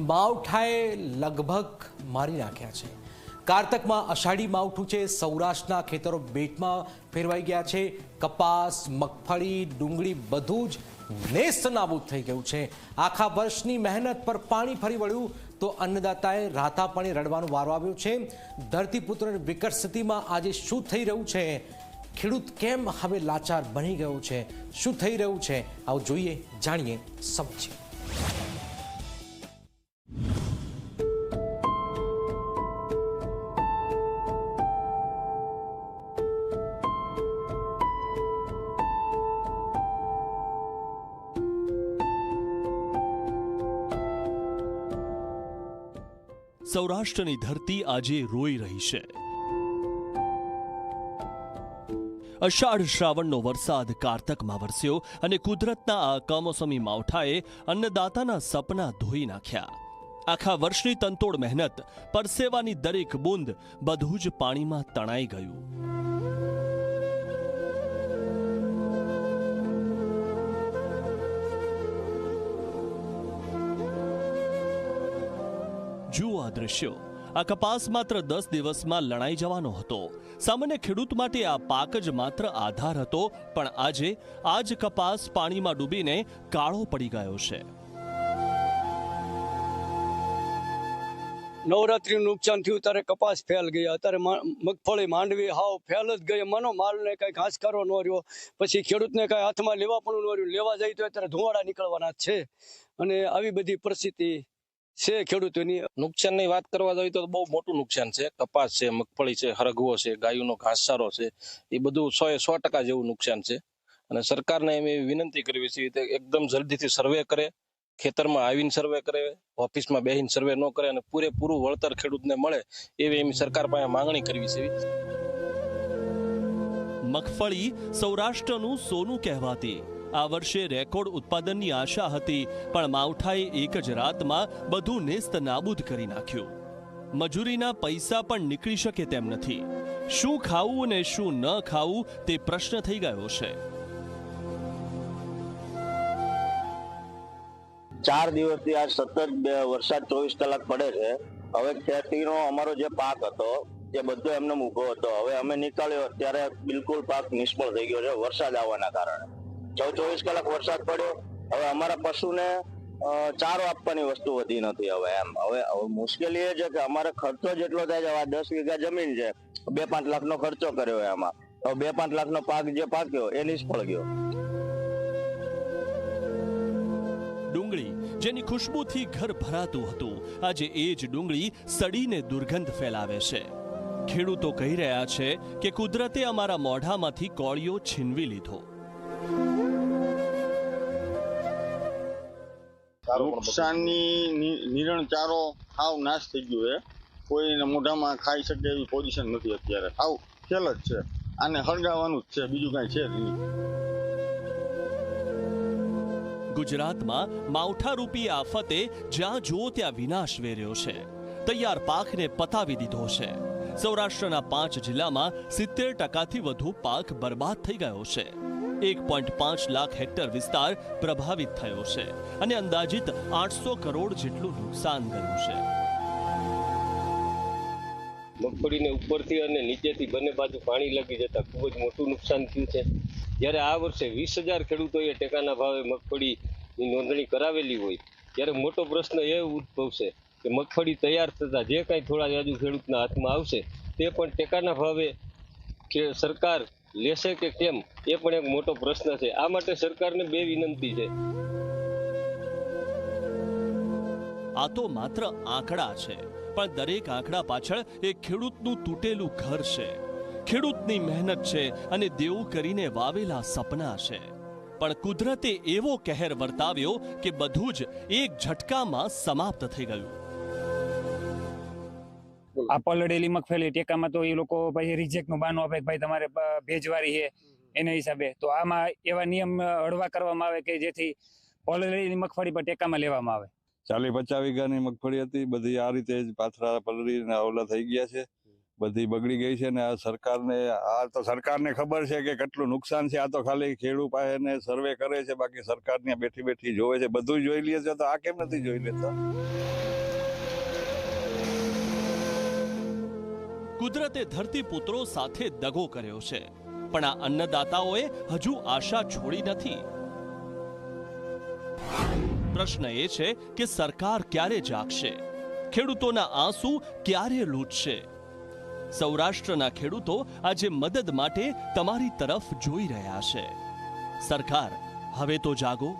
માવઠાએ લગભગ મારી નાખ્યા છે। કારતકમાં અષાઢી માવઠું છે। સૌરાષ્ટ્રના ખેતરો બેટમાં ફેરવાઈ ગયા છે। કપાસ, મગફળી, ડુંગળી બધું જ નેસ્ત નાબૂદ થઈ ગયું છે। આખા વર્ષની મહેનત પર પાણી ફરી વળ્યું તો અન્નદાતાએ રાતાપણે રડવાનો વારો આવ્યો છે। ધરતીપુત્રોની વિકટ સ્થિતિમાં આજે શું થઈ રહ્યું છે? ખેડૂત કેમ હવે લાચાર બની ગયો છે? શું થઈ રહ્યું છે? આવો જોઈએ, જાણીએ, સમજીએ। સૌરાષ્ટ્રની ધરતી આજે રોઈ રહી છે। અષાઢ શ્રાવણનો વરસાદ કારતકમાં વરસ્યો અને કુદરતના આ કમોસમી માવઠાએ અન્નદાતાના સપના ધોઈ નાખ્યા। આખા વર્ષની તનતોડ મહેનત, પરસેવાની દરેક બૂંદ બધું જ પાણીમાં તણાઈ ગયું। જુઓ આ દ્રશ્યો। આ કપાસ માત્ર 10 દિવસમાં લણાઈ જવાનો હતો। સામાન્ય ખેડૂત માટે આ પાક જ માત્ર આધાર હતો, પણ આજે આ જ કપાસ પાણીમાં ડૂબીને કાળો પડી ગયો છે। નવરાત્રીનું નુકસાન થયું ત્યારે કપાસ ફેલ ગયા, અત્યારે મગફળી માંડવી હાવ ફેલ જ ગઈ। મનો માલને કઈ ઘાસકારો ન રહ્યો, પછી ખેડૂતને કઈ હાથમાં લેવા પણ ન રહ્યું। લેવા જાય તો અત્યારે ધુવાડા નીકળવાના છે અને આવી બધી પરિસ્થિતિ છે ખેડૂતોની। નુકસાનની વાત કરવા જોઈએ તો બહુ મોટું નુકસાન છે। કપાસ છે, મગફળી છે, હરગવો છે, ગાયોનો ઘાસચારો છે, એ બધું 100% જેવું નુકસાન છે। અને સરકારને એમ એવી વિનંતી કરવી છે કે એકદમ જલ્દીથી સર્વે કરે, ખેતરમાં આવીને સર્વે કરે, ઓફિસમાં બેસીને સર્વે ન કરે અને પૂરેપૂરું વળતર ખેડૂતને મળે એવી એમ સરકાર પાસે માંગણી કરવી છે। મગફળી સૌરાષ્ટ્રનું સોનું કહેવાતી આ વર્ષે રેકોર્ડ ઉત્પાદનની આશા હતી, પણ માવઠાએ એક જ રાતમાં બધું નેસ્ત નાબૂદ કરી નાખ્યું। મજૂરીના પૈસા પણ નીકળી શકે તેમ નથી। શું ખાવું અને શું ન ખાવું તે પ્રશ્ન થઈ ગયો છે। 4 દિવસથી આ સતત વરસાદ 24 કલાક પડે છે। હવે ખેતીનો અમારો જે પાક હતો એ બધો એમને ઊભો હતો, હવે અમે નીકાળ્યો ત્યારે બિલકુલ પાક નિષ્ફળ થઈ ગયો છે વરસાદ આવવાના કારણે। 24 કલાક વરસાદ પડ્યો, હવે અમારા પશુને ચારો આપવાની વસ્તુ વધી નથી। હવે મુશ્કેલી એ છે કે અમારે ખર્ચો જેટલો થાય છે, 10 વીઘા જમીન છે, 2-5 લાખનો ખર્ચો કર્યો એમાં, હવે 2-5 લાખનો પાક જે પાક્યો એ નિષ્ફળ ગયો। ડુંગળી જેની ખુશ્બુથી ઘર ભરાતું હતું, આજે એ જ ડુંગળી સડીને દુર્ગંધ ફેલાવે છે। ખેડૂતો કહી રહ્યા છે કે કુદરતે અમારા મોઢામાંથી કોળિયો છીનવી લીધો। નુકસાનની નિરણ ચારો હાવ નાશ થઈ ગયો છે। કોઈને મોઢામાં ખાઈ શકે એવી પોઝિશન નથી અત્યારે, હાવ ખેલ જ છે। આને હળગાવવાનું જ છે, બીજું કાંઈ છે નહીં। ગુજરાતમાં માવઠારૂપી આફતે જ્યાં જુઓ ત્યાં વિનાશ વેર્યો છે। તૈયાર પાકને પતાવી દીધો છે। સૌરાષ્ટ્રના 5 જિલ્લામાં 70%થી વધુ પાક બરબાદ થઈ ગયો છે। 1.5 લાખ હેક્ટર વિસ્તાર પ્રભાવિત થયો છે અને અંદાજિત 800 કરોડ જેટલું નુકસાન ગયું છે। મગફળીને ઉપરથી અને નીચેથી બંને બાજુ પાણી લાગી જતા ખૂબ જ મોટું નુકસાન થયું છે। જ્યારે આ વર્ષે 20,000 ખેડૂતોએ ટેકાના ભાવે મગફળીની નોંધણી કરાવેલી હોય, ત્યારે મોટો પ્રશ્ન એ ઉદ્ભવશે કે મગફળી તૈયાર થતા જે કાંઈ થોડા જાજુ ખેડૂતના હાથમાં આવશે તે પણ ટેકાના ભાવે કે સરકાર લેશે કે કેમ, એ પણ એક મોટો પ્રશ્ન છે। આ માટે સરકારને 2 વિનંતી છે। આ તો માત્ર આંકડા છે, પણ દરેક આંકડા પાછળ એક ખેડૂતનું તૂટેલું ઘર છે, ખેડૂતની મહેનત છે અને દેવું કરીને વાવેલા સપના છે। પણ કુદરતે એવો કહેર વર્તાવ્યો કે બધું જ એક ઝટકામાં સમાપ્ત થઈ ગયું। આ પલળેલી મગફળી ટેકામાં તો એ લોકો પછી રિજેક્ટનું બહાનું આપે કે ભાઈ તમારે ભેજવાળી છે એના હિસાબે, તો આમાં એવા નિયમ હળવા કરવામાં આવે કે જેથી પલળેલી મગફળી પર ટેકામાં લેવામાં આવે। 40-50 વીઘાની મગફળી હતી, બધી આ રીતે જ પાથરા પલળીને આવલા થઈ ગયા છે, બધી બગડી ગઈ છે। ને આ સરકારને ખબર છે કે કેટલું નુકસાન છે। આ તો ખાલી ખેડૂત પાસે સર્વે કરે છે, બાકી સરકારની બેઠી જોવે છે, બધું જોઈ લે છે, તો આ કેમ નથી જોઈ લેતા? કુદરતે ધરતીપુત્રો સાથે દગો કર્યો છે, પણ આ અન્નદાતાઓએ હજુ આશા છોડી નથી. પ્રશ્ન એ છે કે સરકાર ક્યારે જાગશે? ખેડૂતોના આંસુ ક્યારે લૂછશે? સૌરાષ્ટ્રના ખેડૂતો આજે મદદ માટે તમારી તરફ જોઈ રહ્યા છે. સરકાર, હવે તો જાગો.